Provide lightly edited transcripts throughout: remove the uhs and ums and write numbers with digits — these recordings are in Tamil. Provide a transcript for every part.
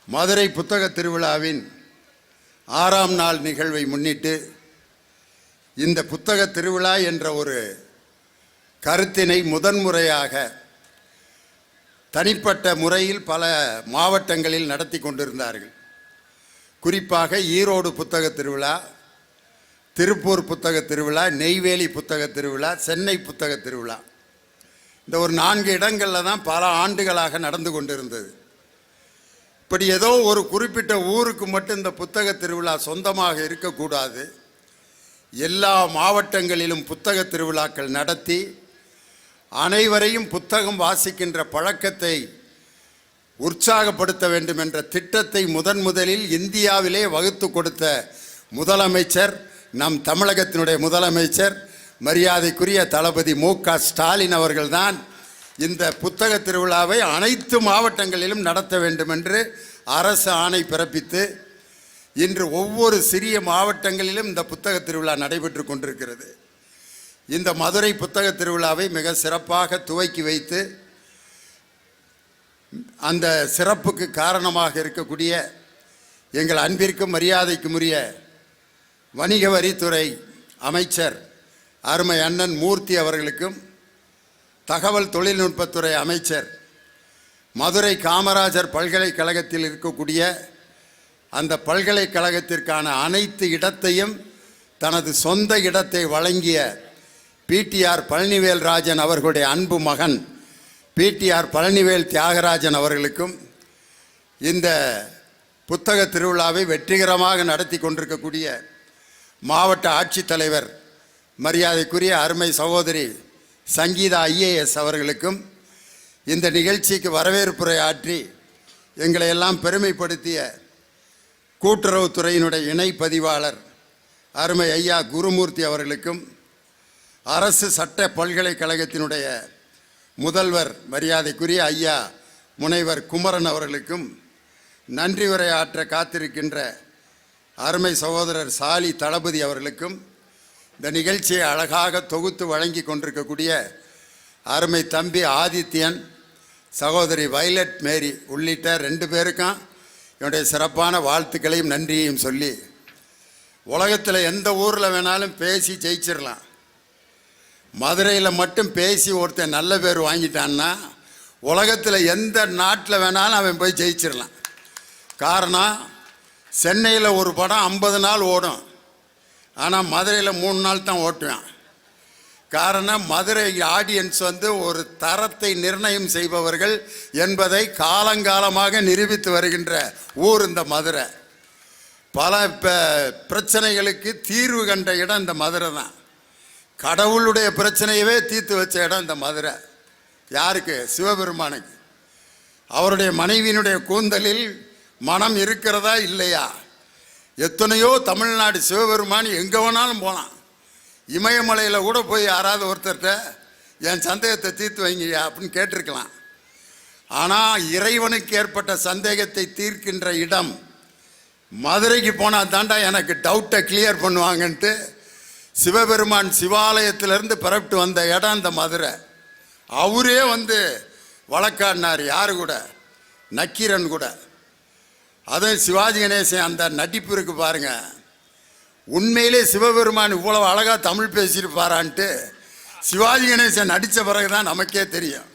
மதுரை புத்தக திருவிழாவின் 6ஆம் நாள் நிகழ்வை முன்னிட்டு இந்த புத்தக திருவிழா என்ற ஒரு கருத்தினை முதன்முறையாக தனிப்பட்ட முறையில் பல மாவட்டங்களில் நடத்தி கொண்டிருந்தார்கள். குறிப்பாக ஈரோடு புத்தக திருவிழா, திருப்பூர் புத்தக திருவிழா, நெய்வேலி புத்தக திருவிழா, சென்னை புத்தக திருவிழா, இந்த ஒரு 4 இடங்களில் தான் பல ஆண்டுகளாக நடந்து கொண்டிருந்தது. இப்படி ஏதோ ஒரு குறிப்பிட்ட ஊருக்கு மட்டும் இந்த புத்தக திருவிழா சொந்தமாக இருக்கக்கூடாது, எல்லா மாவட்டங்களிலும் புத்தக திருவிழாக்கள் நடத்தி அனைவரையும் புத்தகம் வாசிக்கின்ற பழக்கத்தை உற்சாகப்படுத்த வேண்டும் என்ற திட்டத்தை முதலில் இந்தியாவிலே வகுத்து கொடுத்த முதலமைச்சர், நம் தமிழகத்தினுடைய முதலமைச்சர் மரியாதைக்குரிய தளபதி மு.க. ஸ்டாலின் அவர்கள்தான் இந்த புத்தக திருவிழாவை அனைத்து மாவட்டங்களிலும் நடத்த வேண்டும் என்று அரசு ஆணை பிறப்பித்து இன்று ஒவ்வொரு சிறிய மாவட்டங்களிலும் இந்த புத்தக திருவிழா நடைபெற்று கொண்டிருக்கிறது. இந்த மதுரை புத்தக திருவிழாவை மிக சிறப்பாக துவக்கி வைத்து அந்த சிறப்புக்கு காரணமாக இருக்கக்கூடிய எங்கள் அன்பிற்கும் மரியாதைக்கும் உரிய வணிக வரித்துறை அமைச்சர் அருமை அண்ணன் மூர்த்தி அவர்களுக்கும், தகவல் தொழில்நுட்பத்துறை அமைச்சர், மதுரை காமராஜர் பல்கலைக்கழகத்தில் இருக்கக்கூடிய அந்த பல்கலைக்கழகத்திற்கான அனைத்து இடத்தையும் தனது சொந்த இடத்தை வழங்கிய பிடிஆர் பழனிவேல் ராஜன் அவர்களுடைய அன்பு மகன் பிடிஆர் பழனிவேல் தியாகராஜன் அவர்களுக்கும், இந்த புத்தக திருவிழாவை வெற்றிகரமாக நடத்தி கொண்டிருக்கக்கூடிய மாவட்ட ஆட்சித்தலைவர் மரியாதைக்குரிய அருமை சகோதரி சங்கீதா IAS அவர்களுக்கும், இந்த நிகழ்ச்சிக்கு வரவேற்புரை ஆற்றி எங்களை எல்லாம் பெருமைப்படுத்திய கூட்டுறவுத்துறையினுடைய இணை பதிவாளர் அருமை ஐயா குருமூர்த்தி அவர்களுக்கும், அரசு சட்ட பல்கலைக்கழகத்தினுடைய முதல்வர் மரியாதைக்குரிய ஐயா முனைவர் குமரன் அவர்களுக்கும், நன்றி உரையாற்ற காத்திருக்கின்ற அருமை சகோதரர் சாலி தளபதி அவர்களுக்கும், இந்த நிகழ்ச்சியை அழகாக தொகுத்து வழங்கி கொண்டிருக்கக்கூடிய அருமை தம்பி ஆதித்யன், சகோதரி வைலட் மேரி உள்ளிட்ட 2 பேருக்கும் என்னுடைய சிறப்பான வாழ்த்துக்களையும் நன்றியையும் சொல்லி, உலகத்தில் எந்த ஊரில் வேணாலும் பேசி ஜெயிச்சிடலாம், மதுரையில் மட்டும் பேசி ஒருத்தன் நல்ல பேர் வாங்கிட்டான்னா உலகத்தில் எந்த நாட்டில் வேணாலும் அவன் போய் ஜெயிச்சிடலாம். காரணம், சென்னையில் ஒரு படம் 50 நாள் ஓடும், ஆனால் மதுரையில் 3 நாள் தான் ஓட்டுவேன். காரணம், மதுரை ஆடியன்ஸ் ஒரு தரத்தை நிர்ணயம் செய்பவர்கள் என்பதை காலங்காலமாக நிரூபித்து வருகின்ற ஊர் இந்த மதுரை. பல பிரச்சனைகளுக்கு தீர்வு கண்ட இடம் இந்த மதுரை தான். கடவுளுடைய பிரச்சனையவே தீர்த்து வச்ச இடம் இந்த மதுரை. யாருக்கு? சிவபெருமானுக்கு. அவருடைய மனைவியினுடைய கூந்தலில் மனம் இருக்கிறதா இல்லையா? எத்தனையோ தமிழ்நாடு சிவபெருமான் எங்கே வேணாலும் போகலாம். இமயமலையில் கூட போய் யாராவது ஒருத்தர்கிட்ட என் சந்தேகத்தை தீர்த்து வைங்கயா அப்படின்னு கேட்டிருக்கலாம். ஆனால் இறைவனுக்கு ஏற்பட்ட சந்தேகத்தை தீர்க்கின்ற இடம் மதுரைக்கு போனால் தாண்டா எனக்கு டவுட்டை கிளியர் பண்ணுவாங்கன்ட்டு சிவபெருமான் சிவாலயத்திலேருந்து பிறப்பிட்டு வந்த இடம் இந்த மதுரை. அவரே வழக்காடினார். யாரு கூட? நக்கீரன் கூட. அதுவும் சிவாஜி கணேசன் அந்த நடிப்பு இருக்கு பாருங்க. உண்மையிலே சிவபெருமான் இவ்வளவு அழகா தமிழ் பேசியிருப்பாரான்ட்டு சிவாஜி கணேசன் நடித்த பிறகுதான் நமக்கே தெரியும்.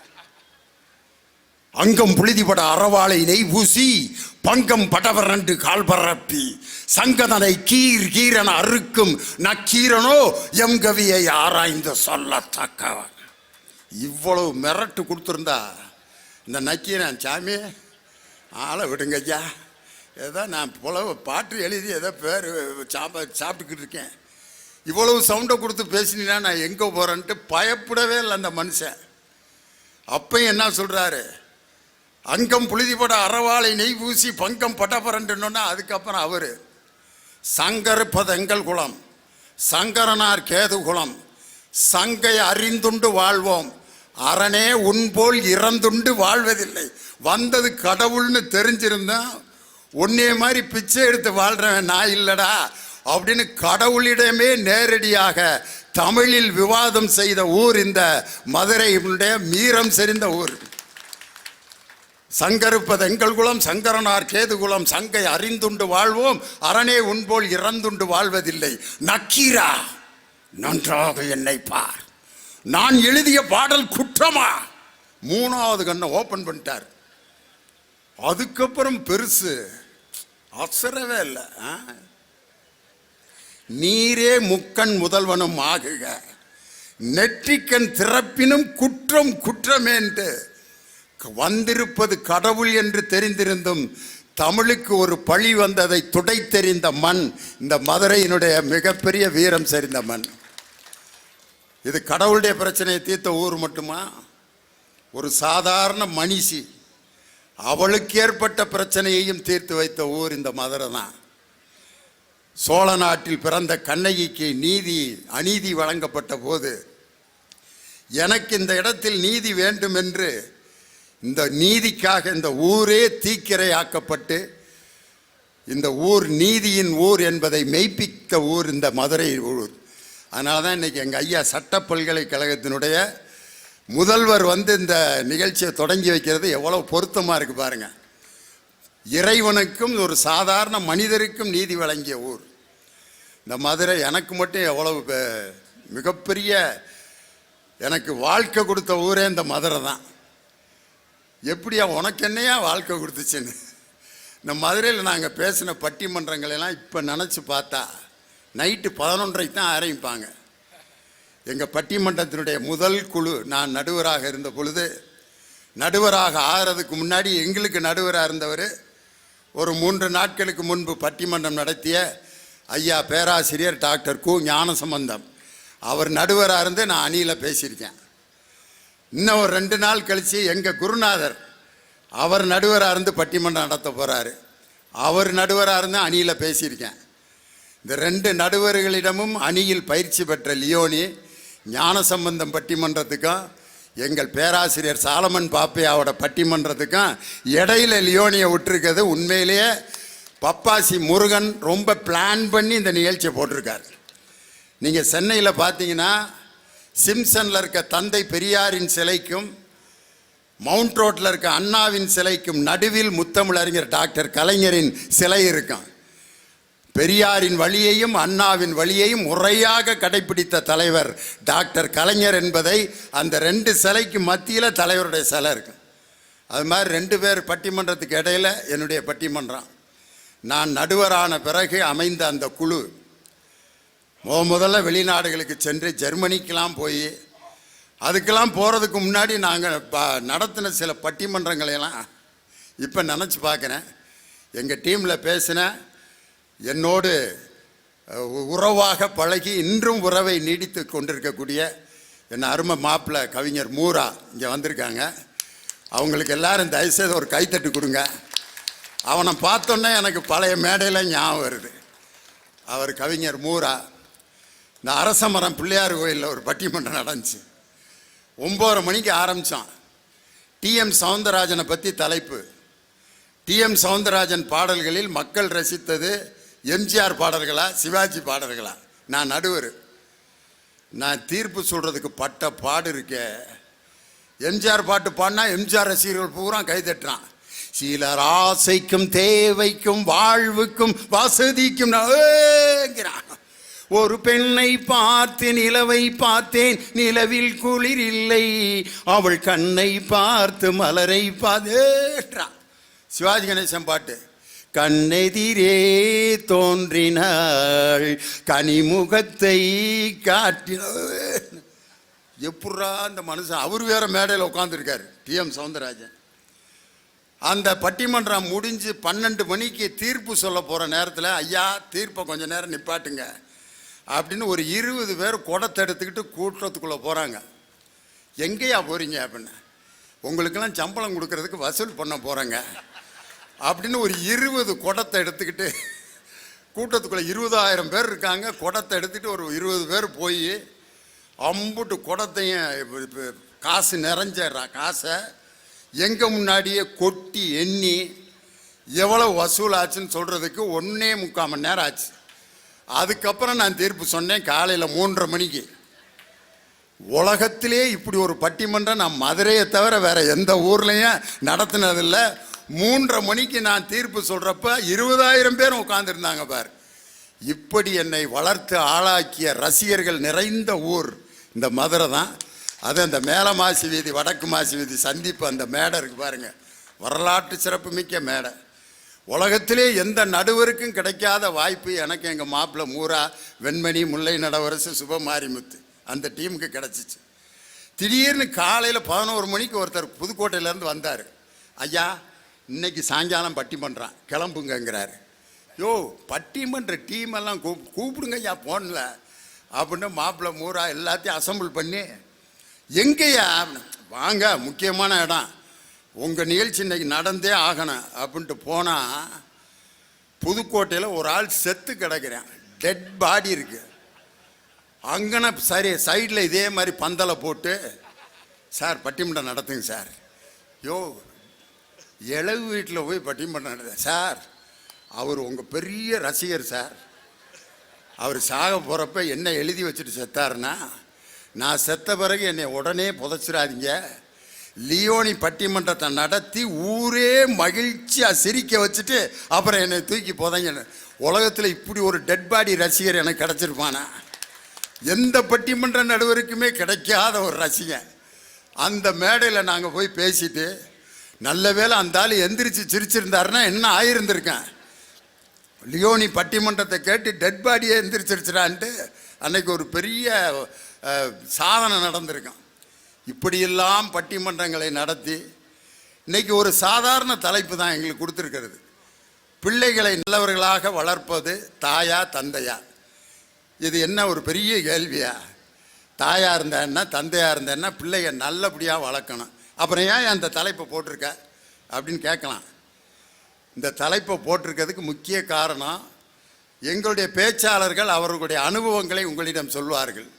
அங்கம் புழுதிபட அறவாளை நெய் பூசி பங்கம் படவரண்டு கால் பரப்பி சங்கதனை கீர் கீரன அறுக்கும் நக்கீரனோ எம் கவியை ஆராய்ந்து சொல்லத்தக்கவன். இவ்வளவு மிரட்டு கொடுத்துருந்தா இந்த நக்கீரன், சாமி ஆளை விடுங்க ஐயா, ஏதோ நான் புலவு பாட்டு எழுதி ஏதோ பேர் சாப்பிட்டுக்கிட்டு இருக்கேன், இவ்வளவு சவுண்டை கொடுத்து பேசினா நான் எங்கே போகிறேன்ட்டு பயப்படவே இல்லை அந்த மனுஷன். அப்பையும் என்ன சொல்கிறாரு? அங்கம் புழுதிபட அறவாளை நெய் பூசி பங்கம் பட்டபரண்டுன்னா அதுக்கப்புறம் அவர் சங்கருப்பதெங்கள் குலம், சங்கரனார் கேது குலம், சங்கை அறிந்துண்டு வாழ்வோம், அரணே உன்போல் இறந்துண்டு வாழ்வதில்லை. வந்தது கடவுள்னு தெரிஞ்சிருந்தா உன்னே மாதிரி பிச்சை எடுத்து வாழ்றவன் நான் இல்லடா அப்படின்னு கடவுளிடமே நேரடியாக தமிழில் விவாதம் செய்த ஊர் இந்த மதுரையினுடைய மீரம் செறிந்த ஊர். சங்கருப்பது எங்கள் குலம் சங்கரனார் கேதுகுலம் சங்கை அறிந்துண்டு வாழ்வோம் அரணே உன்போல் இறந்துண்டு வாழ்வதில்லை. நக்கீரா, நன்றாக என்னை பார், நான் எழுதிய பாடல் குற்றமா? மூணாவது கண்ணை ஓபன் பண்ணிட்டார். அதுக்கப்புறம் பெருசு அசரவே இல்லை. நீரே முக்கண் முதல்வனும் ஆகுக, நெற்றிக்கண் திறப்பினும் குற்றம் குற்றமேன்று வந்திருப்பது கடவுள் என்று தெரிந்திருந்தும் தமிழுக்கு ஒரு பழி வந்ததை துடைத்தெறிந்த மண் இந்த மதுரையினுடைய மிகப்பெரிய வீரம் செறிந்த மண். இது கடவுளுடைய பிரச்சனையை தீர்த்த ஊர் மட்டுமா? ஒரு சாதாரண மனுஷி அவளுக்கு ஏற்பட்ட பிரச்சனையையும் தீர்த்து வைத்த ஊர் இந்த மதுரை தான். சோழ நாட்டில் பிறந்த கண்ணகிக்கு அநீதி வழங்கப்பட்ட போது எனக்கு இந்த இடத்தில் நீதி வேண்டும் என்று இந்த நீதிக்காக இந்த ஊரே தீக்கிரையாக்கப்பட்டு இந்த ஊர் நீதியின் ஊர் என்பதை மெய்ப்பித்த ஊர் இந்த மதுரை ஊர். அதனால தான் இன்றைக்கி எங்கள் ஐயா சட்ட பல்கலைக்கழகத்தினுடைய முதல்வர் இந்த நிகழ்ச்சியை தொடங்கி வைக்கிறது எவ்வளோ பொருத்தமாக இருக்குது பாருங்கள். இறைவனுக்கும் ஒரு சாதாரண மனிதருக்கும் நீதி வழங்கிய ஊர் இந்த மதுரை. எனக்கு மட்டும் எவ்வளவு மிகப்பெரிய எனக்கு வாழ்க்கை கொடுத்த ஊரே இந்த மதுரை தான். எப்படியா உனக்கு என்னையா வாழ்க்கை கொடுத்துச்சுன்னு இந்த மதுரையில் நாங்கள் பேசின பட்டிமன்றங்களெல்லாம் இப்போ நினச்சி பார்த்தா நைட்டு 11:30 தான் ஆரம்பிப்பாங்க. எங்கள் பட்டிமன்றத்தினுடைய முதல் குழு நான் நடுவராக இருந்த பொழுது, நடுவராக ஆகிறதுக்கு முன்னாடி எங்களுக்கு நடுவராக இருந்தவர் ஒரு 3 நாட்களுக்கு முன்பு பட்டிமன்றம் நடத்திய ஐயா பேராசிரியர் டாக்டர் கு ஞானசம்பந்தம், அவர் நடுவராக இருந்து நான் அணியில் பேசியிருக்கேன். இன்னும் ஒரு 2 நாள் கழித்து எங்கள் குருநாதர் அவர் நடுவராக இருந்து பட்டிமன்றம் நடத்த போகிறாரு, அவர் நடுவராக இருந்து அணியில் பேசியிருக்கேன். இந்த 2 நடுவர்களிடமும் அணியில் பயிற்சி பெற்ற லியோனி ஞானசம்பந்தம் பட்டிமன்றத்துக்கும் எங்கள் பேராசிரியர் சாலமன் பாப்பையாவோட பட்டிமன்றத்துக்கும் இடையில லியோனியை விட்டுருக்கிறது உண்மையிலேயே பப்பாசி முருகன் ரொம்ப பிளான் பண்ணி இந்த நிகழ்ச்சியை போட்டிருக்கார். நீங்கள் சென்னையில் பார்த்தீங்கன்னா சிம்சனில் இருக்க தந்தை பெரியாரின் சிலைக்கும் மவுண்ட் ரோட்டில் இருக்க அண்ணாவின் சிலைக்கும் நடுவில் முத்தமிழறிஞர் டாக்டர் கலைஞரின் சிலை இருக்கும். பெரியாரின் வழியையும் அண்ணாவின் வழியையும் முறையாக கடைபிடித்த தலைவர் டாக்டர் கலைஞர் என்பதை அந்த 2 சிலைக்கு மத்தியில் தலைவருடைய சிலை இருக்கும். அது மாதிரி 2 பேர் பட்டிமன்றத்துக்கு இடையில் என்னுடைய பட்டிமன்றம். நான் நடுவரான பிறகு அமைந்த அந்த குழு முதல்ல வெளிநாடுகளுக்கு சென்று ஜெர்மனிக்கெலாம் போய் அதுக்கெல்லாம் போகிறதுக்கு முன்னாடி நாங்கள் நடத்தின சில பட்டிமன்றங்களையெல்லாம் இப்போ நினச்சி பார்க்குறேன். எங்கள் டீமில் பேசின என்னோடு உறவாக பழகி இன்றும் உறவை நீடித்து கொண்டிருக்கக்கூடிய என் அருமை மாப்பிள்ளை கவிஞர் மூரா இங்கே வந்திருக்காங்க. அவங்களுக்கு எல்லாரும் தயவுசெய்து ஒரு கைத்தட்டு கொடுங்க. அவனை பார்த்தோன்னே எனக்கு பழைய மேடையில் ஞாபகம் வருது. அவர் கவிஞர் மூரா. இந்த அரசமரம் பிள்ளையார் கோயிலில் ஒரு பட்டிமன்றம் நடந்துச்சு. 9:30 மணிக்கு ஆரம்பித்தான். டிஎம் சவுந்தரராஜனை பற்றி தலைப்பு. டிஎம் சவுந்தரராஜன் பாடல்களில் மக்கள் ரசித்தது எம்ஜிஆர் பாடல்களா சிவாஜி பாடல்களா? நான் நடுவர். நான் தீர்ப்பு சொல்கிறதுக்கு பட்ட பாடு இருக்கே. எம்ஜிஆர் பாட்டு பாடினா எம்ஜிஆர் ரசிகர்கள் பூரா கைதட்டுறான். சிலர் ஆசைக்கும் தேவைக்கும் வாழ்வுக்கும் வசதிக்கும் ங்கிறான். ஒரு பெண்ணை பார்த்து நிலவை பார்த்தேன், நிலவில் குளிர் இல்லை, அவள் கண்ணை பார்த்து மலரை பார்த்தேன். சிவாஜி கணேசன் பாட்டு. கண்ணெதிரே தோன்றினாள் கனிமுகத்தை காட்டினாள். எப்படா அந்த மனுஷன், அவர் வேற மேடையில் உட்காந்துருக்காரு டிஎம் சவுந்தரராஜன். அந்த பட்டிமன்றம் முடிஞ்சு 12 மணிக்கு தீர்ப்பு சொல்ல போகிற நேரத்தில், ஐயா தீர்ப்பை கொஞ்சம் நேரம் நிப்பாட்டுங்க அப்படின்னு ஒரு 20 பேர் குடத்தை எடுத்துக்கிட்டு கூட்டத்துக்குள்ளே போகிறாங்க. எங்கேயா போகிறீங்க அப்படின்னு. உங்களுக்கெல்லாம் சம்பளம் கொடுக்கறதுக்கு வசூல் பண்ண போகிறேங்க அப்படின்னு ஒரு 20 குடத்தை எடுத்துக்கிட்டு கூட்டத்துக்குள்ளே 20,000 பேர் இருக்காங்க. குடத்தை எடுத்துகிட்டு ஒரு 20 பேர் போய் அம்புட்டு குடத்தையும் காசு நிறைஞ்சிட்றா. காசை எங்கள் முன்னாடியே கொட்டி எண்ணி எவ்வளோ வசூல் ஆச்சுன்னு சொல்கிறதுக்கு 1.25 மணி நேரம் ஆச்சு. அதுக்கப்புறம் நான் தீர்ப்பு சொன்னேன் காலையில் 3:30 மணிக்கு. உலகத்திலே இப்படி ஒரு பட்டிமன்றம் நான் மதுரையை தவிர வேற எந்த ஊர்லையும் நடத்தினதில்லை. 3:30 மணிக்கு நான் தீர்ப்பு சொல்றப்ப 20,000 பேர் உட்கார்ந்துருந்தாங்க பார். இப்படி என்னை வளர்த்து ஆளாக்கிய ரசிகர்கள் நிறைந்த ஊர் இந்த மதுரை தான். அது அந்த மேல மாசி வீதி வடக்கு மாசி வீதி சந்திப்பு அந்த மேடை இருக்கு பாருங்க, வரலாற்று சிறப்பு மிக்க மேடை. உலகத்திலே எந்த நடுவருக்கும் கிடைக்காத வாய்ப்பு எனக்கு எங்கள் மாப்பிள்ளை மூரா, வெண்மணி, முல்லை நடவரசு, சுபமாரிமுத்து அந்த டீமுக்கு கிடச்சிச்சு. திடீர்னு காலையில் 11 மணிக்கு ஒருத்தர் புதுக்கோட்டையிலேருந்து வந்தார். ஐயா இன்னைக்கு சாயங்காலம் பட்டிமன்றம் கிளம்புங்கிறாரு. யோ பட்டிமன்ற டீமெல்லாம் கூப்பிடுங்க ஐயா போன்ல அப்படின்னு மாப்பிள்ளை மூரா எல்லாத்தையும் அசம்பிள் பண்ணி, எங்கேயா வாங்க முக்கியமான இடம், உங்கள் நிகழ்ச்சி இன்னைக்கு நடந்தே ஆகணும் அப்படின்ட்டு போனால் புதுக்கோட்டையில் ஒரு ஆள் செத்து கிடக்கிறேன், டெட் பாடி இருக்கு. அங்கன சரி சைடில் இதே மாதிரி பந்தலை போட்டு, சார் பட்டிமன்றம் நடத்துங்க சார். யோ இளவு வீட்டில் போய் பட்டிமன்றம் நடத்த சார், அவர் உங்கள் பெரிய ரசிகர் சார், அவர் சாக போகிறப்ப என்ன எழுதி வச்சுட்டு செத்தாருன்னா, நான் செத்த பிறகு என்னை உடனே புதைச்சிடாதீங்க, லியோனி பட்டிமன்றத்தை நடத்தி ஊரே மகிழ்ச்சியாக சிரிக்க வச்சுட்டு அப்புறம் என்னை தூக்கி புதைங்க. உலகத்தில் இப்படி ஒரு டெட் பாடி ரசிகர் எனக்கு கிடச்சிருப்பானா? எந்த பட்டிமன்ற நடுவருக்குமே கிடைக்காத ஒரு ரசிகன். அந்த மேடையில் நாங்கள் போய் பேசிட்டு, நல்ல வேளை அந்த ஆள் எந்திரிச்சு சிரிச்சிருந்தாருன்னா என்ன ஆயிருந்திருக்கேன். லியோனி பட்டிமன்றத்தை கேட்டு டெட் பாடியே எந்திரிச்சிருச்சுடான்ட்டு அன்னைக்கு ஒரு பெரிய சாதனை நடந்திருக்கான். இப்படியெல்லாம் பட்டிமன்றங்களை நடத்தி இன்னைக்கு ஒரு சாதாரண தலைப்பு தான் எங்களுக்கு கொடுத்துருக்கிறது, பிள்ளைகளை நல்லவர்களாக வளர்ப்பது தாயா தந்தையா. இது என்ன ஒரு பெரிய கேள்வியா? தாயாக இருந்தேன்னா தந்தையாக இருந்தேன்னா பிள்ளைய நல்லபடியாக வளர்க்கணும், அப்புறம் ஏன் அந்த தலைப்பை போட்டிருக்க அப்படின்னு கேட்கலாம். இந்த தலைப்பை போட்டிருக்கிறதுக்கு முக்கிய காரணம், எங்களுடைய பேச்சாளர்கள் அவர்களுடைய அனுபவங்களை உங்களிடம் சொல்வார்கள்.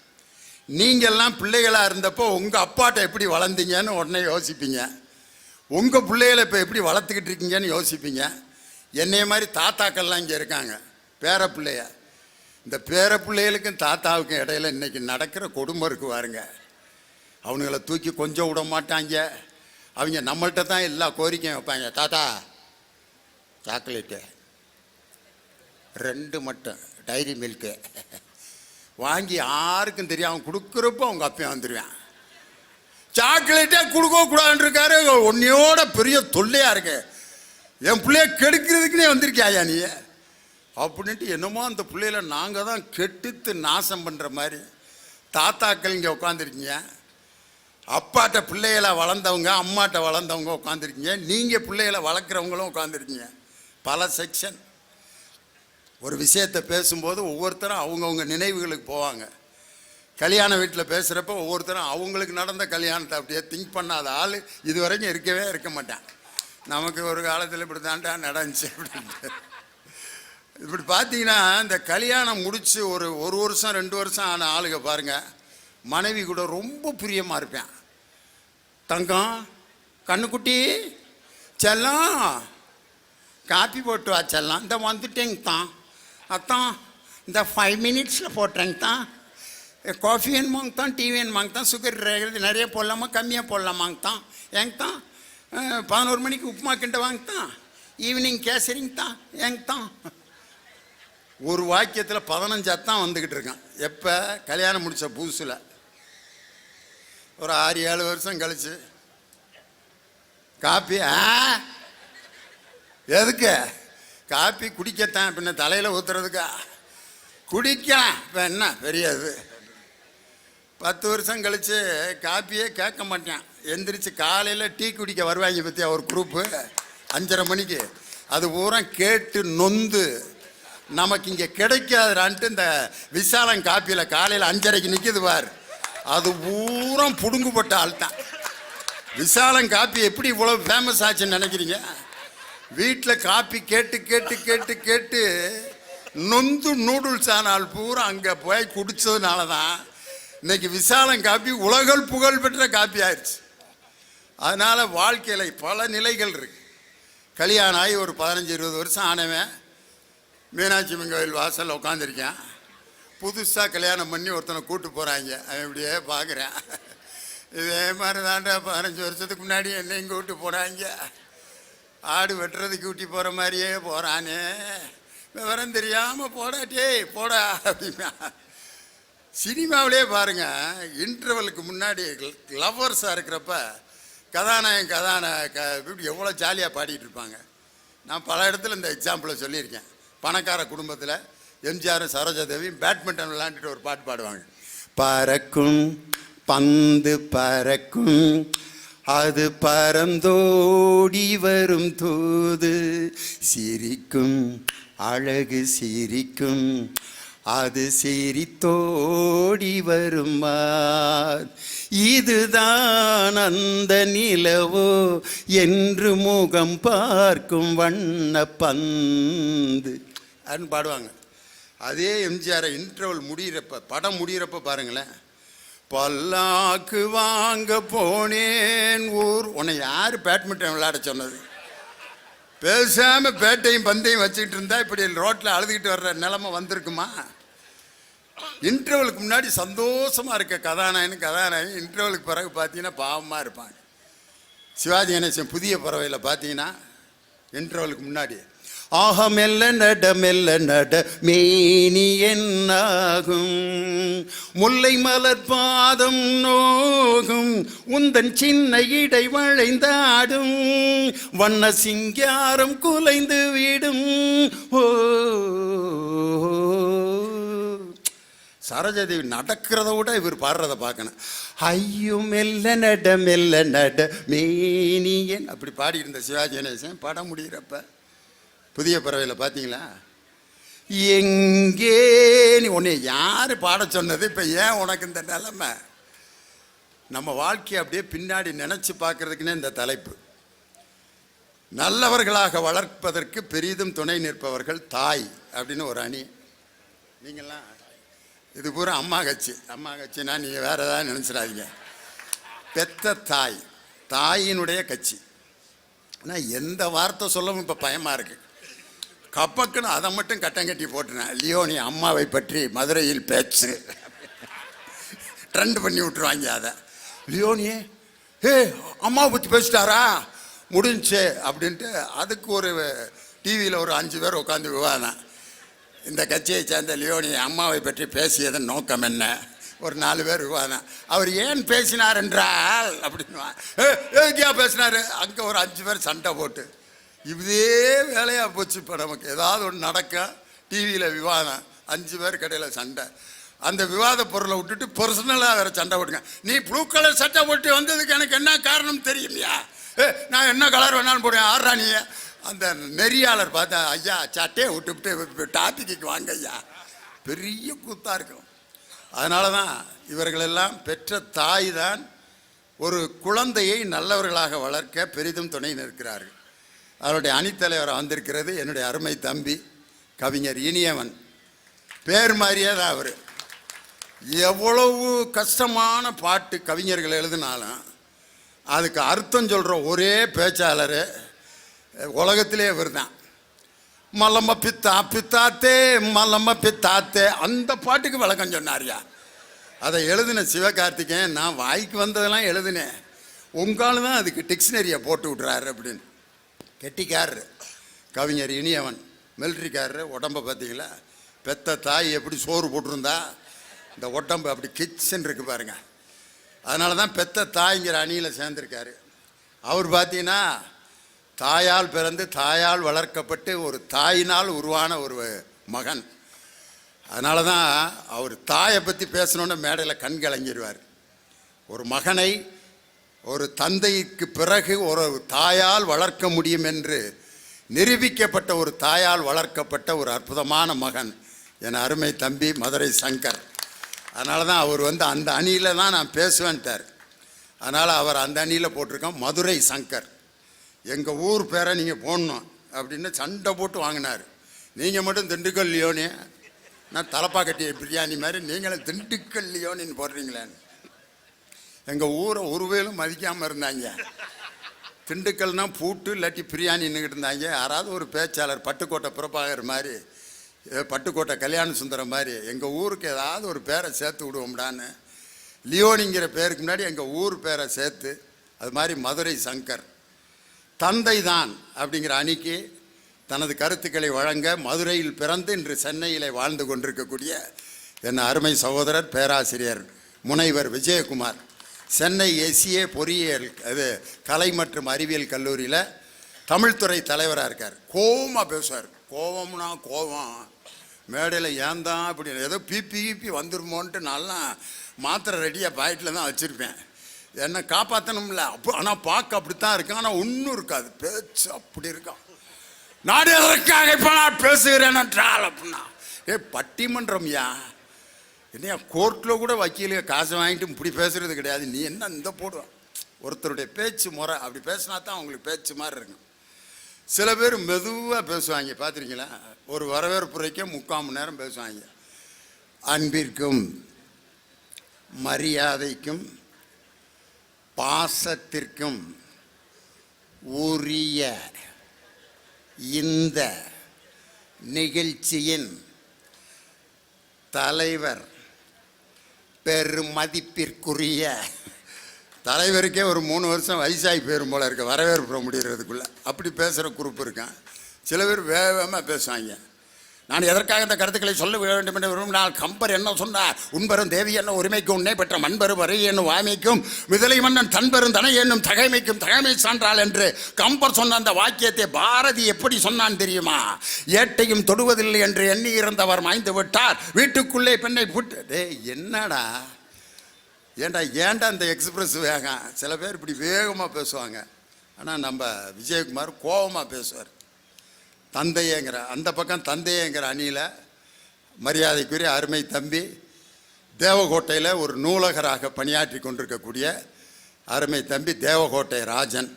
நீங்கள்லாம் பிள்ளைகளாக இருந்தப்போ உங்கள் அப்பாட்ட எப்படி வளர்ந்தீங்கன்னு உடனே யோசிப்பீங்க, உங்கள் பிள்ளைகளை இப்போ எப்படி வளர்த்துக்கிட்டு இருக்கீங்கன்னு யோசிப்பீங்க. என்னைய மாதிரி தாத்தாக்கள்லாம் இங்கே இருக்காங்க, பேர பிள்ளைய. இந்த பேர பிள்ளைகளுக்கும் தாத்தாவுக்கும் இடையில இன்றைக்கி நடக்கிற கொடுமை இருக்கு பாருங்க. அவனுங்களை தூக்கி கொஞ்சம் விட மாட்டாங்க. அவங்க நம்மள்கிட்ட தான் எல்லா கோரிக்கையும் வைப்பாங்க. தாத்தா சாக்லேட்டு 2 மட்டும் டைரி மில்க்கு வாங்கி யாருக்கும் தெரியாமல் கொடுக்குறப்போ அவங்க அப்பயும் வந்துடுவேன். சாக்லேட்டே கொடுக்கக்கூடாதுன்னு இருக்காரு. ஒன்னையோட பெரிய தொல்லையாக இருக்கு, என் பிள்ளைய கெடுக்கிறதுக்குன்னே வந்திருக்கியா நீ அப்படின்ட்டு என்னமோ அந்த பிள்ளையில நாங்கள் தான் கெட்டுத்து நாசம் பண்ணுற மாதிரி தாத்தாக்கள் இங்கே உட்காந்துருக்கீங்க. அப்பாட்ட பிள்ளைகளை வளர்ந்தவங்க, அம்மாட்ட வளர்ந்தவங்க உட்காந்துருக்கீங்க. நீங்கள் பிள்ளைகளை வளர்க்குறவங்களும் உட்காந்துருக்கீங்க. பல செக்ஷன். ஒரு விஷயத்தை பேசும்போது ஒவ்வொருத்தரும் அவங்கவுங்க நினைவுகளுக்கு போவாங்க. கல்யாண வீட்டில் பேசுகிறப்ப ஒவ்வொருத்தரும் அவங்களுக்கு நடந்த கல்யாணத்தை அப்படியே திங்க் பண்ணாத ஆள் இது வரைக்கும் இருக்கவே இருக்க மாட்டான். நமக்கு ஒரு காலத்தில் இப்படி தாண்டா நடந்துச்சு அப்படின்ட்டு. இப்படி பார்த்தீங்கன்னா இந்த கல்யாணம் முடித்து ஒரு வருஷம் 2 வருஷம் ஆன ஆளுங்க பாருங்கள், மனைவி கூட ரொம்ப பிரியமாக இருப்பேன். தங்கம் கண்ணுக்குட்டி செல்லம் காப்பி போட்டு வா செல்லம், இந்த வந்துட்டேங்க தான் அத்தான், இந்த 5 மினிட்ஸில் போட்டுறேங்க தான், காஃபி வேணுமாங்க தான், டீ வேணுமாங்க தான், சுகர் நிறைய போடலாமா கம்மியாக போடலாமாங்க தான், ஏங்க தான் 11 மணிக்கு உப்புமா கிண்ட வாங்க தான், ஈவினிங் கேசரிங்க தான் ஏங்க தான். ஒரு வாக்கியத்தில் 15 தான் வந்துக்கிட்டு இருக்கான். எப்போ கல்யாணம் முடித்த புதுசில் ஒரு 6-7 வருஷம் கழிச்சு காப்பி எதுக்கு? காப்பி குடிக்கத்தான், பின்ன தலையில் ஊற்றுறதுக்கா? குடிக்கலாம், இப்போ என்ன பெரியது. 10 வருஷம் கழித்து காப்பியே கேட்க மாட்டேன். எந்திரிச்சு காலையில் டீ குடிக்க வருவாங்க பற்றியா ஒரு குரூப்பு 5:30 மணிக்கு. அது பூரா கேட்டு நொந்து நமக்கு இங்கே கிடைக்காதுரான்ட்டு இந்த விசாலம் காப்பியில் காலையில் 5:30க்கு நிற்கிது பார், அது பூரா புடுங்குப்பட்ட ஆள் தான். விசாலம் காப்பி எப்படி இவ்வளோ ஃபேமஸ் ஆச்சுன்னு நினைக்கிறீங்க? வீட்டில் காப்பி கேட்டு கேட்டு கேட்டு கேட்டு நொந்து நூடுல்ஸ் ஆனால் பூரா அங்கே போய் குடித்ததுனால தான் இன்னைக்கு விசாலம் காப்பி உலக புகழ் பெற்ற காப்பி ஆயிடுச்சு. அதனால் வாழ்க்கையில் பல நிலைகள் இருக்கு. கல்யாணம் ஆகி ஒரு 15-20 வருஷம் ஆனவன் மீனாட்சி அம்மன் கோயில் வாசலில் உட்காந்துருக்கேன். புதுசாக கல்யாணம் பண்ணி ஒருத்தனை கூட்டு போகிறாங்க. அவன் இப்படியே பார்க்குறேன். இதே மாதிரி தாண்டா 15 வருஷத்துக்கு முன்னாடி என்னையும் கூட்டு போனாங்க. ஆடு வெட்டுறதுக்கு கூட்டி போகிற மாதிரியே போகிறானே, விவரம் தெரியாமல் போடாட்டே போடா அப்படின்னா. சினிமாவிலே பாருங்கள், இன்டர்வலுக்கு முன்னாடி லவ்வர்ஸாக இருக்கிறப்ப இப்படி எவ்வளோ ஜாலியாக பாடிட்டு இருப்பாங்க. நான் பல இடத்துல இந்த எக்ஸாம்பிளை சொல்லியிருக்கேன். பணக்கார குடும்பத்தில் எம்ஜிஆரும் சரோஜாதேவியும் பேட்மிண்டன் விளையாண்டுட்டு ஒரு பாட்டு பாடுவாங்க. பறக்கும் பந்து பறக்கும், அது பறந்தோடி வரும் தூது, சிரிக்கும் அழகு சிரிக்கும், அது சிரித்தோடி வருமா, இதுதான் அந்த நிலவோ என்று முகம் பார்க்கும் வண்ண பந்து அப்படின்னு பாடுவாங்க. அதே எம்ஜிஆரை இன்டர்வல் முடிகிறப்ப, படம் முடிகிறப்ப பாருங்களேன், பல்லாக்கு வாங்க போனேன் ஊர். உன்னை யார் பேட்மிண்டன் விளையாட சொன்னது? பேசாமல் பேட்டையும் பந்தையும் வச்சுக்கிட்டு இருந்தா இப்படி ரோட்டில் அழுதுகிட்டு வர்ற நிலைமை வந்திருக்குமா? இன்டர்வலுக்கு முன்னாடி சந்தோஷமாக இருக்க கதாநாயகன் இன்டர்வலுக்கு பிறகு பார்த்தீங்கன்னா பாவமாக இருப்பாங்க. சிவாஜி கணேசன் புதிய பறவையில் பார்த்தீங்கன்னா இன்டர்வலுக்கு முன்னாடி, ஆக மெல்ல நட மேனி என்னாகும், முல்லை மலர் பாதம் நோகும், உந்தன் சின்ன இடை வளைந்தாடும், வண்ண சிங்காரம் குலைந்து விடும். ஓ சரோஜாதேவி நடக்கிறத விட இவர் பாடுறதை பார்க்கணும். ஐயோ மெல்ல நட மேனியன் அப்படி பாடிட்டு இருந்த சிவாஜி கணேசன் படம் முடிகிறப்ப புதிய பறவையில் பார்த்தீங்களா, எங்கே நீ உன்னை யார் பாட சொன்னது? இப்போ ஏன் உனக்கு இந்த நிலைமை? நம்ம வாழ்க்கையை அப்படியே பின்னாடி நினச்சி பார்க்கறதுக்குன்னே இந்த தலைப்பு. நல்லவர்களாக வளர்ப்பதற்கு பெரிதும் துணை நிற்பவர்கள் தாய் அப்படின்னு ஒரு அணி. நீங்கள்லாம் இது பூரா அம்மா கட்சினா நீங்கள் வேறு ஏதாவது நினச்சிடாதீங்க. பெத்த தாயினுடைய கட்சி. ஆனால் எந்த வார்த்தை சொல்லவும் இப்போ பயமாக இருக்குது. கப்பக்குன்னு அதை மட்டும் கட்டங்கட்டி போட்டுனேன். லியோனி அம்மாவை பற்றி மதுரையில் பேச்சு ட்ரெண்ட் பண்ணி விட்டுருவாங்க. அதை லியோனியே அம்மாவை பற்றி பேசிட்டாரா முடிஞ்சு அப்படின்ட்டு அதுக்கு ஒரு டிவியில் ஒரு 5 பேர் உட்காந்து விவாதம். இந்த கட்சியை சேர்ந்த லியோனி அம்மாவை பற்றி பேசியதன் நோக்கம் என்ன? ஒரு 4 பேர் விவாதம். அவர் ஏன் பேசினார் என்றால் அப்படின்னு ஏன் பேசினார். அங்கே ஒரு 5 பேர் சண்டை போட்டு இதே வேலையாக போச்சு. இப்போ நமக்கு ஏதாவது ஒன்று நடக்க டிவியில் விவாதம், 5 பேர் கடையில் சண்டை. அந்த விவாத பொருளை விட்டுட்டு பர்சனலாக வேறு சண்டை போட்டுங்க. நீ ப்ளூ கலர் சட்டை போட்டு வந்ததுக்கு எனக்கு என்ன காரணம் தெரியலையா? நான் என்ன கலர் வேணாலும் போடுவேன், ஆடுறா நீ. அந்த நெறியாளர் பார்த்தா, ஐயா சட்டையை விட்டுவிட்டு டாபிக்கு வாங்க ஐயா, பெரிய கூத்தாக இருக்கும். அதனால தான் இவர்களெல்லாம் பெற்ற தாய் தான் ஒரு குழந்தையை நல்லவர்களாக வளர்க்க பெரிதும் துணை நிற்கிறார்கள். அவருடைய அணித்தலைவராக வந்திருக்கிறது என்னுடைய அருமை தம்பி கவிஞர் இனியவன். பேர் மாதிரியே தான் அவர். எவ்வளவு கஷ்டமான பாட்டு கவிஞர்கள் எழுதினாலும் அதுக்கு அர்த்தம் சொல்கிற ஒரே பேச்சாளர் உலகத்திலே இவர் தான். மலம பித்தாத்தே மலம பித்தாத்தே அந்த பாட்டுக்கு விளக்கம் சொன்னார்யா. அதை எழுதின சிவகார்த்திகேயன் நான் வாய்க்கு வந்ததெல்லாம் எழுதினேன், உங்களால் தான் அதுக்கு டிக்ஷனரியை போட்டு விட்றாரு அப்படின்னு. கெட்டிக்காரரு கவிஞர் இனியவன். மிலிட்ரிக்காரரு. உடம்பை பார்த்தீங்களா, பெத்த தாய் எப்படி சோறு போட்டிருந்தா இந்த உடம்பு அப்படி கிச்சன் இருக்கு பாருங்க. அதனால தான் பெத்த தாய்ங்கிற அணியில் சேர்ந்திருக்காரு. அவர் பார்த்தீங்கன்னா தாயால் பிறந்து தாயால் வளர்க்கப்பட்டு ஒரு தாயினால் உருவான ஒரு மகன். அதனால தான் அவர் தாயை பற்றி பேசணுன்னு மேடையில் கண் கலங்கிடுவார். ஒரு மகனை ஒரு தந்தைக்கு பிறகு ஒரு தாயால் வளர்க்க முடியும் என்று நிரூபிக்கப்பட்ட ஒரு தாயால் வளர்க்கப்பட்ட ஒரு அற்புதமான மகன் என் அருமை தம்பி மதுரை சங்கர். அதனால தான் அவர் அந்த அணியில் தான் நான் பேசுவேன்ட்டார். அதனால் அவர் அந்த அணியில் போட்டிருக்கோம் மதுரை சங்கர். எங்கள் ஊர் பேரை நீங்கள் போடணும் அப்படின்னு சண்டை போட்டு வாங்கினார். நீங்கள் மட்டும் திண்டுக்கல் லியோனி, நான் தலப்பா கட்டிய பிரியாணி மாதிரி நீங்களும் திண்டுக்கல் லியோனின்னு போடுறீங்களேன்னு. எங்கள் ஊரை ஒருவேளும் மதிக்காமல் இருந்தாங்க. திண்டுக்கல்னால் பூட்டு இல்லாட்டி பிரியாணின்னுக்கிட்டு இருந்தாங்க. யாராவது ஒரு பேச்சாளர் பட்டுக்கோட்டை பிரபாகர் மாதிரி பட்டுக்கோட்டை கல்யாண சுந்தரம் மாதிரி எங்கள் ஊருக்கு ஏதாவது ஒரு பேரை சேர்த்து விடுவோம்டான்னு லியோனிங்கிற பேருக்கு முன்னாடி எங்கள் ஊர் பேரை சேர்த்து, அது மாதிரி மதுரை சங்கர் தந்தை தான் அப்படிங்கிற அணிக்கு தனது கருத்துக்களை வழங்க மதுரையில் பிறந்து இன்று சென்னையில் வாழ்ந்து கொண்டிருக்கக்கூடிய என் அருமை சகோதரர் பேராசிரியர் முனைவர் விஜயகுமார் சென்னை எஸ்ஏ பொறியியல் கலை மற்றும் அறிவியல் கல்லூரியில் தமிழ்துறை தலைவராக இருக்கார். கோவமாக பேசுவார். கோவம்னா கோவம், மேடையில் ஏன் தான் இப்படி ஏதோ பிபி வந்துருமோன்ட்டு நல்லா மாத்திரை ரெடியாக பாக்கெட்டில் தான் வச்சுருப்பேன். என்னை காப்பாற்றணும்ல. ஆனால் பார்க்க அப்படித்தான் இருக்கான், ஆனால் ஒன்றும் இருக்காது. பேச்சு அப்படி இருக்கான். நான் எதற்காக இப்போ நான் பேசுகிறேன் என்றால் அப்படின்னா, பட்டிமன்றம்யா என்னையா கோர்ட்டில் கூட வக்கீல காசு வாங்கிட்டு இப்படி பேசுறது கிடையாது. நீ என்ன இந்த போடுவான். ஒருத்தருடைய பேச்சு முறை அப்படி பேசினா தான் அவங்களுக்கு பேச்சு மாதிரி இருக்கும். சில பேர் மெதுவாக பேசுவாங்க, பார்த்துருக்கீங்களா? ஒரு வரவேற்புரைக்கே 3/4 மணி நேரம் பேசுவாங்க. அன்பிற்கும் மரியாதைக்கும் பாசத்திற்கும் உரிய இந்த நிகழ்ச்சியின் தலைவர், பெருமதிப்பிற்குரிய தலைவருக்கே ஒரு 3 வருஷம் வயசாகி போயிரும் போல இருக்க வரவேற்புற முடிகிறதுக்குள்ள. அப்படி பேசுகிற குரூப் இருக்கான். சில பேர் வேகமாக பேசுவாங்க. நான் எதற்காக இந்த கருத்துக்களை சொல்ல வேண்டும் என்று விரும்பினால், கம்பர் என்ன சொன்னார்? உண்பரும் தேவி என்ன உரிமைக்கு உன்னை பெற்ற மண்பெரும் வரை என்னும் வாய்மைக்கும் மிதலை மன்னன் தன்பெரும் தனை என்னும் தகைமைக்கும் தகைமை சான்றால் என்று கம்பர் சொன்ன அந்த வாக்கியத்தை பாரதி எப்படி சொன்னான் தெரியுமா? ஏட்டையும் தொடுவதில்லை என்று எண்ணி இருந்தவர் மாய்ந்து விட்டார், வீட்டுக்குள்ளே பெண்ணை புட்டு. என்னடா ஏன்டா இந்த எக்ஸ்பிரஸ் வேகம்? சில பேர் இப்படி வேகமாக பேசுவாங்க. ஆனால் நம்ம விஜயகுமார் கோபமாக பேசுவார். தந்தையேங்கிற அந்த பக்கம் தந்தையேங்கிற அணியில் மரியாதைக்குரிய அருமை தம்பி தேவகோட்டையில் ஒரு நூலகராக பணியாற்றி கொண்டிருக்கக்கூடிய அருமை தம்பி தேவகோட்டை ராஜன்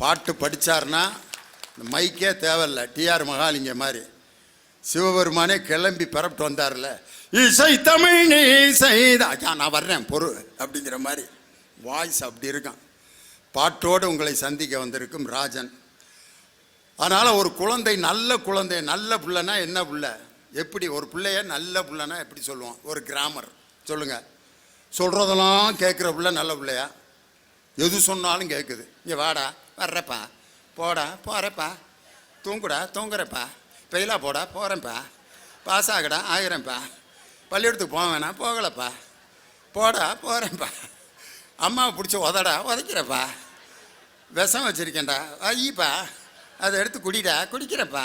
பாட்டு படித்தார்னா மைக்கே தேவையில்லை. டிஆர் மகாலிங்க மாதிரி சிவபெருமானே கிளம்பி பரப்பிட்டு வந்தார்ல, இசை தமிழ் நீ செய்தா நான் வர்றேன் பொறு அப்படிங்கிற மாதிரி வாய்ஸ் அப்படி இருக்கான். பாட்டோடு உங்களை சந்திக்க வந்திருக்கும் ராஜன். அதனால் ஒரு குழந்தை நல்ல குழந்தை, நல்ல பிள்ளைனா என்ன பிள்ளை? எப்படி ஒரு பிள்ளைய நல்ல பிள்ளைனா எப்படி சொல்லுவோம்? ஒரு கிராமர் சொல்லுங்கள். சொல்கிறதெல்லாம் கேட்குற பிள்ளை நல்ல பிள்ளையா? எது சொன்னாலும் கேட்குது. இங்கே வாடா வர்றப்பா, போடா போகிறப்பா, தூங்குடா தூங்குறப்பா, பெயிலா போடா போகிறேன்ப்பா, பாஸ் ஆகடா ஆகிறேன்ப்பா, பள்ளிக்கூடத்துக்கு போக வேணாம் போகலப்பா, போடா போகிறேன்ப்பா, அம்மாவை பிடிச்சி உதடா உதைக்கிறப்பா, விஷம் வச்சுருக்கேன்டா ஐயப்பா, அதை எடுத்து குடிடா குடிக்கிறப்பா,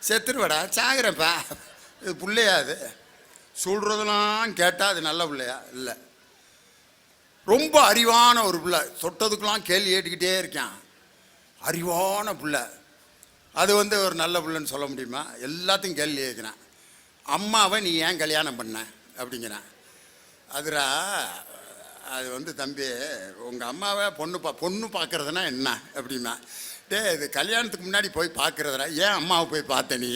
செத்துருவடா சாகிறப்பா. இது பிள்ளையா? அது சொல்கிறதெல்லாம் கேட்டால் அது நல்ல பிள்ளையா? இல்லை. ரொம்ப அறிவான ஒரு பிள்ளை, தொட்டதுக்கெல்லாம் கேள்வி கேட்டுக்கிட்டே இருக்கான். அறிவான பிள்ளை. அது ஒரு நல்ல பிள்ளைன்னு சொல்ல முடியுமா? எல்லாத்தையும் கேள்வி கேட்குறான். அம்மாவை நீ ஏன் கல்யாணம் பண்ண அப்படிங்கிறான். அதுரா அது தம்பி உங்கள் அம்மாவை பொண்ணு பார்க்குறதுனா என்ன அப்படின்னா, இது கல்யாணத்துக்கு முன்னாடி போய் பார்க்குறதுடா. ஏன் அம்மாவை போய் பார்த்த நீ?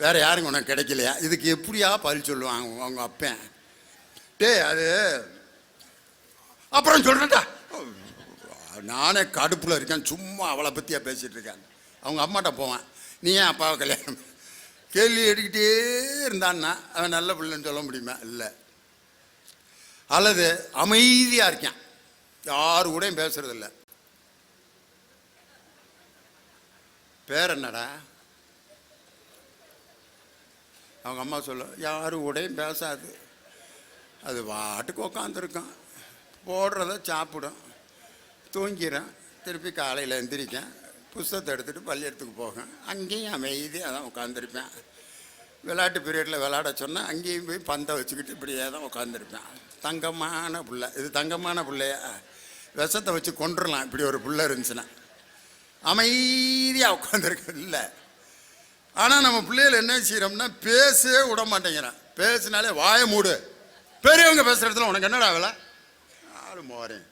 வேறு யாருங்க உனக்கு கிடைக்கலையா? இதுக்கு எப்படியா பதில் சொல்லுவாங்க அவங்க அப்பன்? அது அப்புறம் சொல்கிறேன்டா. நானே கடுப்பில் இருக்கேன், சும்மா அவளை பற்றியாக பேசிகிட்டு இருக்கேன். அவங்க அம்மாட்ட போவேன், நீ ஏன் அப்பாவை கல்யாணம்? கேள்வி எடுக்கிட்டே இருந்தான்னா அவன் நல்ல பிள்ளைன்னு சொல்ல முடியுமா? இல்லை. அல்லது அமைதியாக இருக்கான், யாரு கூடயும் பேசுறதில்ல. பேர் என்னடா? அவங்க அம்மா சொல்ல, யாரு கூடயும் பேசாது, அது வாட்டுக்கு உக்காந்துருக்கான், போடுறத சாப்பிடும், தூங்கிறேன், திருப்பி காலையில் எந்திரிக்கேன், புஸ்தகத்தை எடுத்துகிட்டு பள்ளியெடுத்துக்கு போகேன், அங்கேயும் அமைதியாக தான் உட்காந்துருப்பேன். விளையாட்டு பீரியடில் விளையாட சொன்னால் அங்கேயும் போய் பந்தை வச்சுக்கிட்டு இப்படியே தான் உட்காந்துருப்பேன். தங்கமான பிள்ளை. இது தங்கமான பிள்ளையா? விஷத்தை வச்சு கொண்டுடலாம் இப்படி ஒரு பிள்ளை இருந்துச்சுன்னா. அமைதியாக உட்காந்துருக்கு. இல்லை. ஆனால் நம்ம பிள்ளைகள் என்ன செய்கிறோம்னா பேசவே விட மாட்டேங்கிறான். பேசினாலே வாய மூடு, பெரியவங்க பேசுகிற இடத்துல உனக்கு என்னடா வேலை? ஆளு போகிறேன்.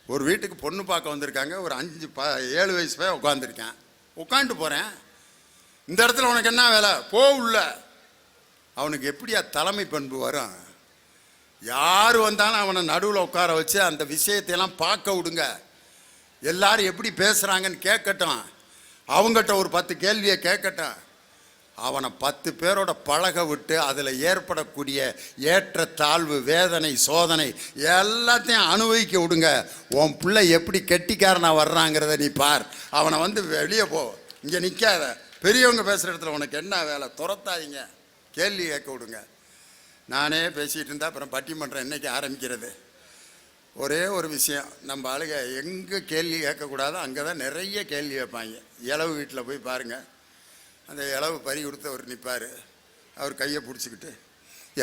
ஒரு வீட்டுக்கு பொண்ணு பார்க்க வந்திருக்காங்க, ஒரு 7 வயசு போய் உட்காந்துருக்கேன். உட்காந்துட்டு போகிறேன், இந்த இடத்துல உனக்கு என்ன வேலை? போ உள்ள. அவனுக்கு எப்படியா தலைமை பண்பு வரும்? யார் வந்தாலும் அவனை நடுவில் உட்கார வச்சு அந்த விஷயத்தையெல்லாம் பார்க்க விடுங்க. எல்லாரும் எப்படி பேசுகிறாங்கன்னு கேட்கட்டும், அவங்ககிட்ட ஒரு 10 கேள்வியை கேட்கட்டும். அவனை 10 பேரோட பழக விட்டு அதில் ஏற்படக்கூடிய ஏற்றத்தாழ்வு, வேதனை, சோதனை எல்லாத்தையும் அனுபவிக்க விடுங்க. உன் பிள்ளை எப்படி கெட்டிக்காரனா வர்றாங்கிறத நீ பார். அவனை வந்து வெளியே போ, இங்கே நிற்காத, பெரியவங்க பேசுகிற இடத்துல உனக்கு என்ன வேலை, துரத்தாதீங்க, கேள்வி கேட்க விடுங்க. நானே பேசிகிட்டு இருந்தால் அப்புறம் பட்டிமன்றம் என்னைக்கு ஆரம்பிக்கிறது? ஒரே ஒரு விஷயம், நம்ம ஆளுங்க எங்கே கேள்வி கேட்கக்கூடாதோ அங்கே தான் நிறைய கேள்வி கேட்பாங்க. இளவு வீட்டில் போய் பாருங்கள், அந்த இளவு பறி கொடுத்தவர் நிற்பார், அவர் கையை பிடிச்சிக்கிட்டு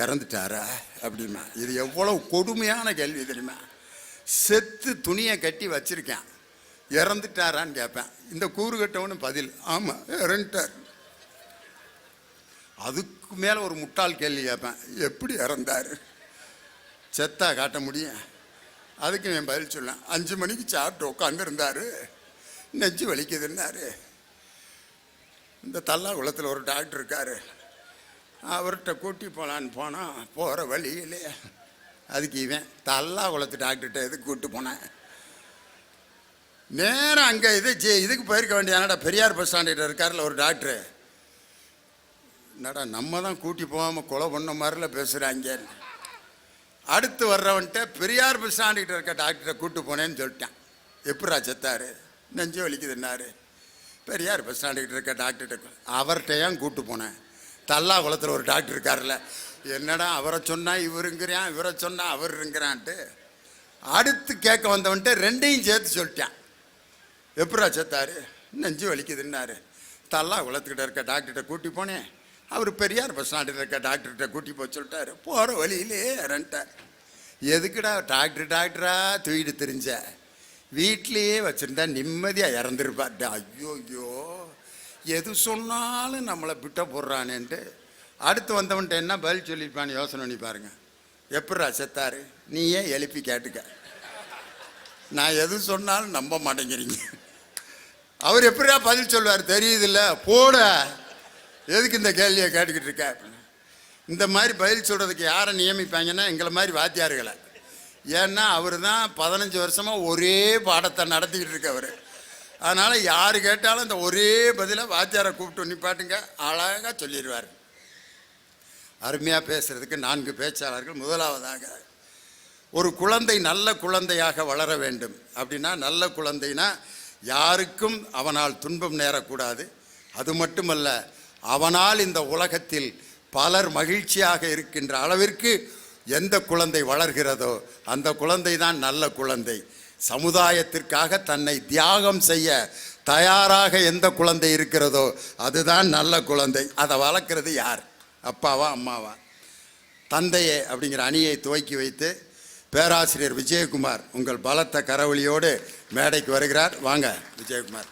இறந்துட்டாரா அப்படின்னா, இது எவ்வளோ கொடுமையான கேள்வி தெரியுமா? செத்து துணியை கட்டி வச்சிருக்கேன், இறந்துட்டாரான்னு கேட்பேன். இந்த கூறு கட்டவனு பதில் ஆமாம் இறந்துட்டார். அதுக்கு மேலே ஒரு முட்டாள் கேள்வி கேட்பேன், எப்படி இறந்தார்? செத்தா காட்ட முடியும்? அதுக்கு நான் பதில் சொல்லேன், 5 மணிக்கு சாப்பிட்டு உட்காந்துருந்தார், நெஞ்சு வலிக்குதுன்னாரு. இந்த தல்லாகுளத்தில் ஒரு டாக்டர் இருக்கார், அவர்கிட்ட கூட்டி போகலான்னு போனால் போகிற வழியிலே அதுக்கு இவன் தல்லாகுளத்து டாக்டர்கிட்ட எதுக்கு கூப்பிட்டு போனேன்? நேரம் அங்கே இதுக்கு போயிருக்க வேண்டியதானடா, பெரியார் பஸ் ஸ்டாண்டில் இருக்கார்ல ஒரு டாக்டரு. என்னடா நம்ம தான் கூட்டி போகாமல் கொலை பண்ண மாதிரில பேசுகிறாங்க. அடுத்து வர்றவன்ட்ட பெரியார் பஸ் ஸ்டாண்டுக்கிட்ட இருக்க டாக்டரை கூப்பிட்டு போனேன்னு சொல்லிட்டேன். எப்படா செத்தாரு? நெஞ்சு வலிக்குதுன்னாரு. பெரியார் பஸ் ஸ்டாண்டுக்கிட்ட இருக்க டாக்டர்கிட்ட, அவர்கிட்ட ஏன் கூப்பிட்டு போனேன்? தல்லாகுளத்தில் ஒரு டாக்டர் இருக்கார்ல, என்னடா அவரை சொன்னால் இவருங்கிறான், இவரை சொன்னால் அவருங்கிறான்ட்டு அடுத்து கேட்க வந்தவன்ட்டு ரெண்டையும் சேர்த்து சொல்லிட்டேன். எப்படா செத்தாரு? நெஞ்சு வலிக்குதுன்னாரு. தல்லாகுளத்துக்கிட்ட இருக்க டாக்டர்கிட்ட கூட்டி போனேன், அவர் பெரியார் பஸ் ஸ்டாண்டில் இருக்க டாக்டர்கிட்ட கூட்டி போய் சொல்லிட்டாரு, போகிற வழியிலே இறந்துட்டார். எதுக்குடா டாக்டரா தூக்கிட்டு தெரிஞ்ச? வீட்லேயே வச்சுருந்தா நிம்மதியாக இறந்துருப்பார். ஐயோ ஐயோ, எது சொன்னாலும் நம்மளை பிட்ட போடுறானேன்ட்டு அடுத்து வந்தவன்ட்ட என்ன பதில் சொல்லியிருப்பான்னு யோசனை பண்ணி பாருங்க. எப்படா செத்தாரு? நீ ஏன் எழுப்பி கேட்டுக்க, நான் எது சொன்னாலும் நம்ப மாட்டேங்கிறீங்க. அவர் எப்படியா பதில் சொல்லுவார் தெரியுதில்ல, போட எதுக்கு இந்த கேள்வியை கேட்டுக்கிட்டு இருக்க? இந்த மாதிரி பதில் சொல்கிறதுக்கு யாரை நியமிப்பாங்கன்னா எங்களை மாதிரி வாத்தியார்களை. ஏன்னா அவர் தான் 15 வருஷமாக ஒரே பாடத்தை நடத்திக்கிட்டு இருக்கவர். அதனால் யார் கேட்டாலும் இந்த ஒரே பதிலை வாத்தியாரை கூப்பிட்டு நிப்பாட்டுங்க, அழகாக சொல்லிடுவார். அருமையாக பேசுகிறதுக்கு 4 பேச்சாளர்கள். முதலாவதாக, ஒரு குழந்தை நல்ல குழந்தையாக வளர வேண்டும். அப்படின்னா நல்ல குழந்தைனா யாருக்கும் அவனால் துன்பம் நேரக்கூடாது. அது மட்டுமல்ல, அவனால் இந்த உலகத்தில் பலர் மகிழ்ச்சியாக இருக்கின்ற அளவிற்கு எந்த குழந்தை வளர்கிறதோ அந்த குழந்தை தான் நல்ல குழந்தை. சமுதாயத்திற்காக தன்னை தியாகம் செய்ய தயாராக எந்த குழந்தை இருக்கிறதோ அதுதான் நல்ல குழந்தை. அதை வளர்க்குறது யார்? அப்பாவா அம்மாவா? தந்தையே அப்படிங்கிற அணியை துவக்கி வைத்து பேராசிரியர் விஜயகுமார் உங்கள் பலத்த கரவொலியோடு மேடைக்கு வருகிறார். வாங்க விஜயகுமார்.